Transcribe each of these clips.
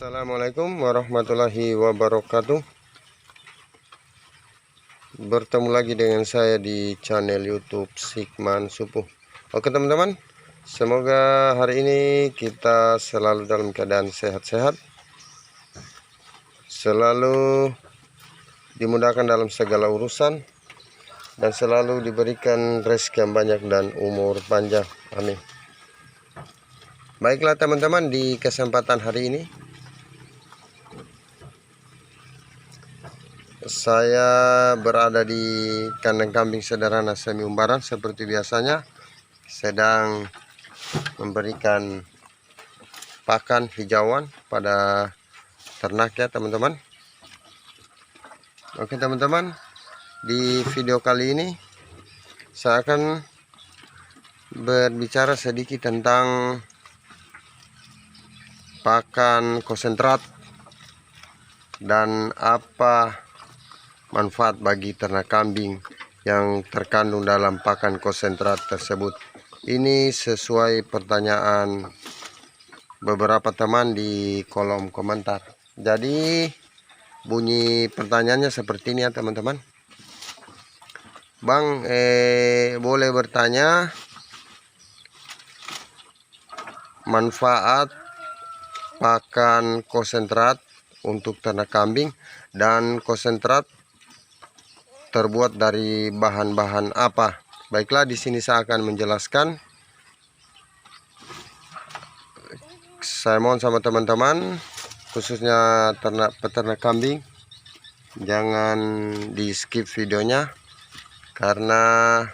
Assalamualaikum warahmatullahi wabarakatuh. Bertemu lagi dengan saya di channel YouTube Sikman Supuh. Oke teman-teman, semoga hari ini kita selalu dalam keadaan sehat-sehat, selalu dimudahkan dalam segala urusan, dan selalu diberikan rezeki yang banyak dan umur panjang. Amin. Baiklah teman-teman, di kesempatan hari ini saya berada di kandang kambing sederhana semi umbaran. Seperti biasanya sedang memberikan pakan hijauan pada ternak ya teman-teman. Oke teman-teman, di video kali ini saya akan berbicara sedikit tentang pakan konsentrat dan apa manfaat bagi ternak kambing yang terkandung dalam pakan konsentrat tersebut. Ini sesuai pertanyaan beberapa teman di kolom komentar. Jadi bunyi pertanyaannya seperti ini ya teman-teman. Bang, boleh bertanya manfaat pakan konsentrat untuk ternak kambing, dan konsentrat terbuat dari bahan-bahan apa? Baiklah, di sini saya akan menjelaskan. Saya mohon sama teman-teman, khususnya peternak kambing, jangan di skip videonya, karena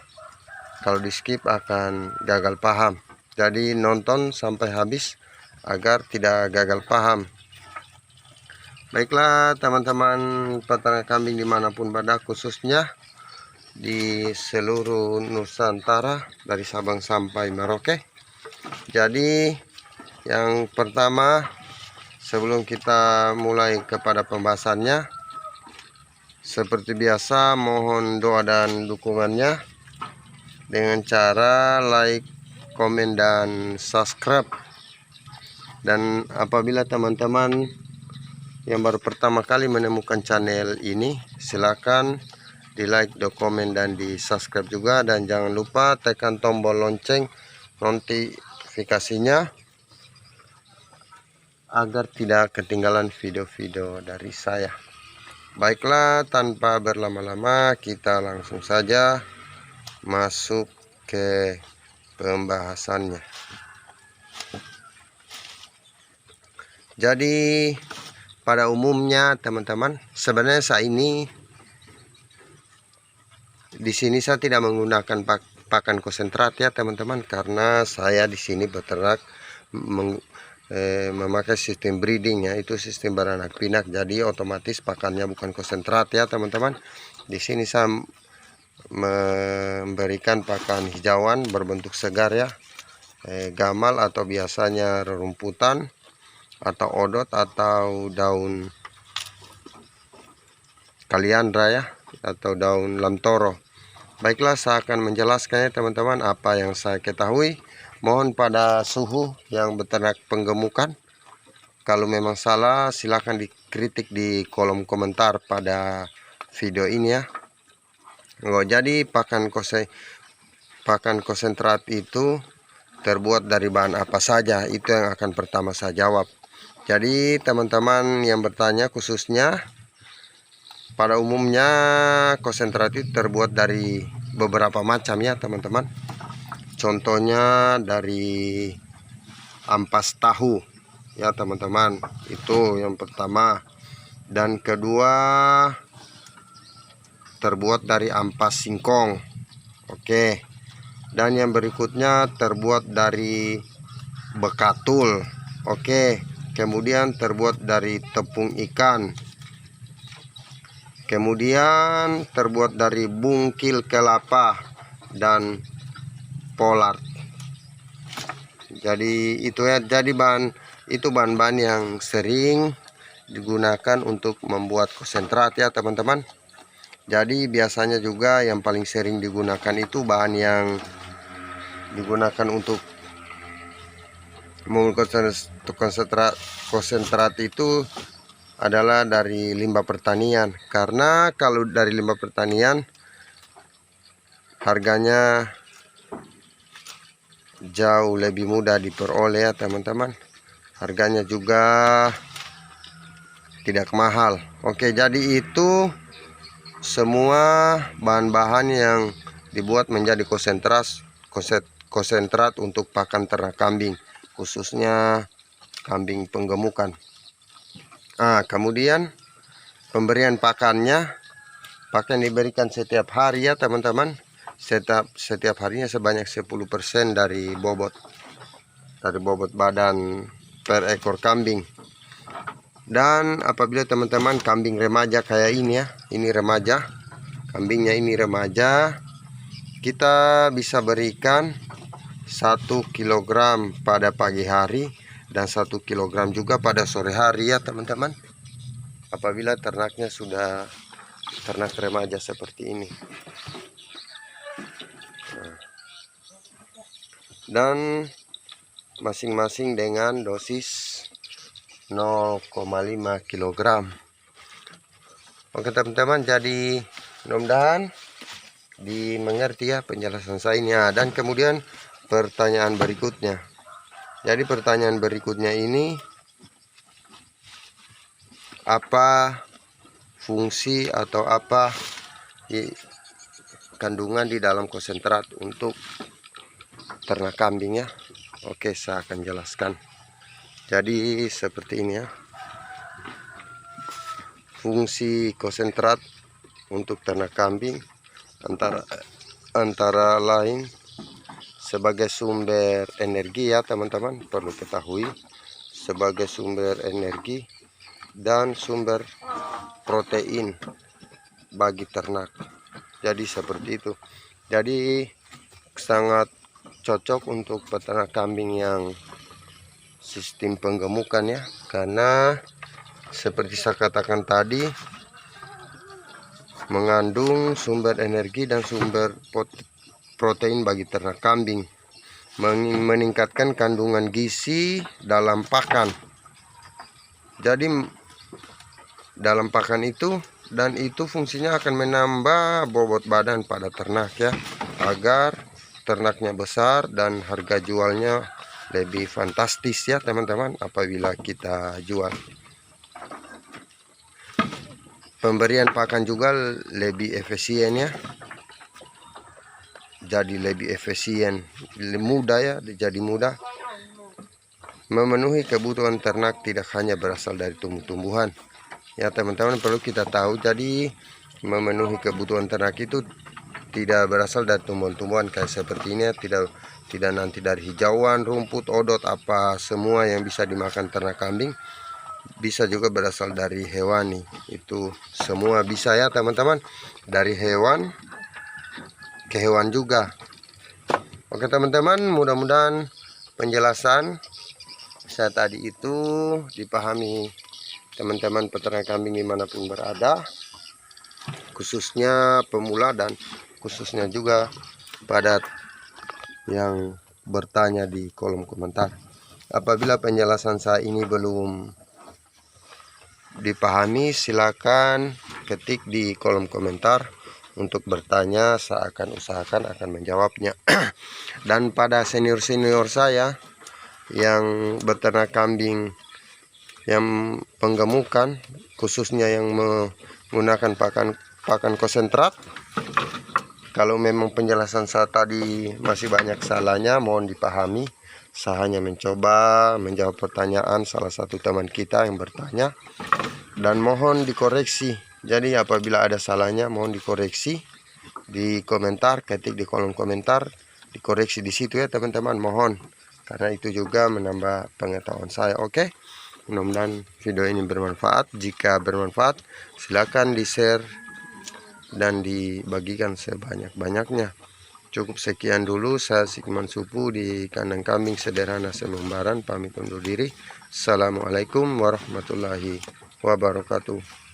kalau di skip akan gagal paham. Jadi nonton sampai habis agar tidak gagal paham. Baiklah teman-teman peternak kambing dimanapun berada, khususnya di seluruh Nusantara dari Sabang sampai Merauke. Jadi yang pertama, sebelum kita mulai kepada pembahasannya, seperti biasa mohon doa dan dukungannya dengan cara like, komen, dan subscribe. Dan apabila teman-teman yang baru pertama kali menemukan channel ini, silakan di like, di komen, dan di subscribe juga. Dan jangan lupa tekan tombol lonceng notifikasinya agar tidak ketinggalan video-video dari saya. Baiklah, tanpa berlama-lama kita langsung saja masuk ke pembahasannya. Jadi pada umumnya teman-teman, sebenarnya saya ini di sini saya tidak menggunakan pakan konsentrat ya teman-teman, karena saya di sini beternak memakai sistem breeding ya, itu sistem beranak pinak. Jadi otomatis pakannya bukan konsentrat ya teman-teman. Di sini saya memberikan pakan hijauan berbentuk segar ya, gamal atau biasanya rerumputan atau odot atau daun kaliandra ya, atau daun lamtoro. Baiklah, saya akan menjelaskannya teman-teman apa yang saya ketahui. Mohon pada suhu yang beternak penggemukan. Kalau memang salah silahkan dikritik di kolom komentar pada video ini ya. Jadi pakan konsentrat itu terbuat dari bahan apa saja, itu yang akan pertama saya jawab. Jadi teman-teman yang bertanya, khususnya pada umumnya konsentrat itu terbuat dari beberapa macam ya teman-teman. Contohnya dari ampas tahu ya teman-teman, itu yang pertama. Dan kedua terbuat dari ampas singkong. Oke. Dan yang berikutnya terbuat dari bekatul. Oke. Kemudian terbuat dari tepung ikan. Kemudian terbuat dari bungkil kelapa dan pollard. Jadi itu ya, jadi bahan-bahan yang sering digunakan untuk membuat konsentrat ya teman-teman. Jadi biasanya juga yang paling sering digunakan itu bahan yang digunakan untuk Mul konsentrat itu adalah dari limbah pertanian, karena kalau dari limbah pertanian harganya jauh lebih mudah diperoleh ya teman-teman. Harganya juga tidak mahal. Oke, jadi itu semua bahan-bahan yang dibuat menjadi konsentrat untuk pakan ternak kambing, khususnya kambing penggemukan. Kemudian pemberian pakannya, pakan diberikan setiap hari ya teman-teman. Setiap harinya sebanyak 10% dari bobot badan per ekor kambing. Dan apabila teman-teman kambing remaja kayak ini ya, ini remaja, kambingnya ini remaja, kita bisa berikan 1 kg pada pagi hari dan 1 kg juga pada sore hari ya teman-teman, apabila ternaknya sudah ternak remaja seperti ini. Dan masing-masing dengan dosis 0,5 kg. Oke teman-teman, jadi mudah-mudahan dimengerti ya penjelasan saya ini. Dan kemudian pertanyaan berikutnya. Jadi pertanyaan berikutnya ini, apa fungsi atau apa kandungan di dalam konsentrat untuk ternak kambing ya? Oke, saya akan jelaskan. Jadi seperti ini ya, fungsi konsentrat untuk ternak kambing antara lain sebagai sumber energi ya teman-teman, perlu ketahui, sebagai sumber energi dan sumber protein bagi ternak. Jadi seperti itu. Jadi sangat cocok untuk peternak kambing yang sistem penggemukan ya, karena seperti saya katakan tadi, mengandung sumber energi dan sumber protein bagi ternak kambing, meningkatkan kandungan gizi dalam pakan. Jadi dalam pakan itu, dan itu fungsinya akan menambah bobot badan pada ternak ya, agar ternaknya besar dan harga jualnya lebih fantastis ya teman-teman apabila kita jual. Pemberian pakan juga lebih efisien ya, jadi lebih efisien, mudah ya, jadi mudah memenuhi kebutuhan ternak, tidak hanya berasal dari tumbuh-tumbuhan ya teman-teman, perlu kita tahu. Jadi memenuhi kebutuhan ternak itu tidak berasal dari tumbuhan-tumbuhan kayak seperti ini, tidak nanti dari hijauan, rumput, odot, apa semua yang bisa dimakan ternak kambing, bisa juga berasal dari hewani. Itu semua bisa ya teman-teman, dari hewan ke hewan juga. Oke teman-teman, mudah-mudahan penjelasan saya tadi itu dipahami teman-teman peternak kambing dimanapun berada, khususnya pemula dan khususnya juga pada yang bertanya di kolom komentar. Apabila penjelasan saya ini belum dipahami, silakan ketik di kolom komentar untuk bertanya, saya akan usahakan akan menjawabnya. Dan pada senior-senior saya yang beternak kambing yang penggemukan, khususnya yang menggunakan pakan konsentrat, kalau memang penjelasan saya tadi masih banyak salahnya, mohon dipahami. Saya hanya mencoba menjawab pertanyaan salah satu teman kita yang bertanya, dan mohon dikoreksi. Jadi apabila ada salahnya mohon dikoreksi di komentar, ketik di kolom komentar, dikoreksi di situ ya teman-teman, mohon, karena itu juga menambah pengetahuan saya. Oke, mudah-mudahan video ini bermanfaat. Jika bermanfaat, silakan di-share dan dibagikan sebanyak-banyaknya. Cukup sekian dulu, saya Sikman Supu di kandang kambing sederhana Selembaran, pamit undur diri. Assalamualaikum warahmatullahi wabarakatuh.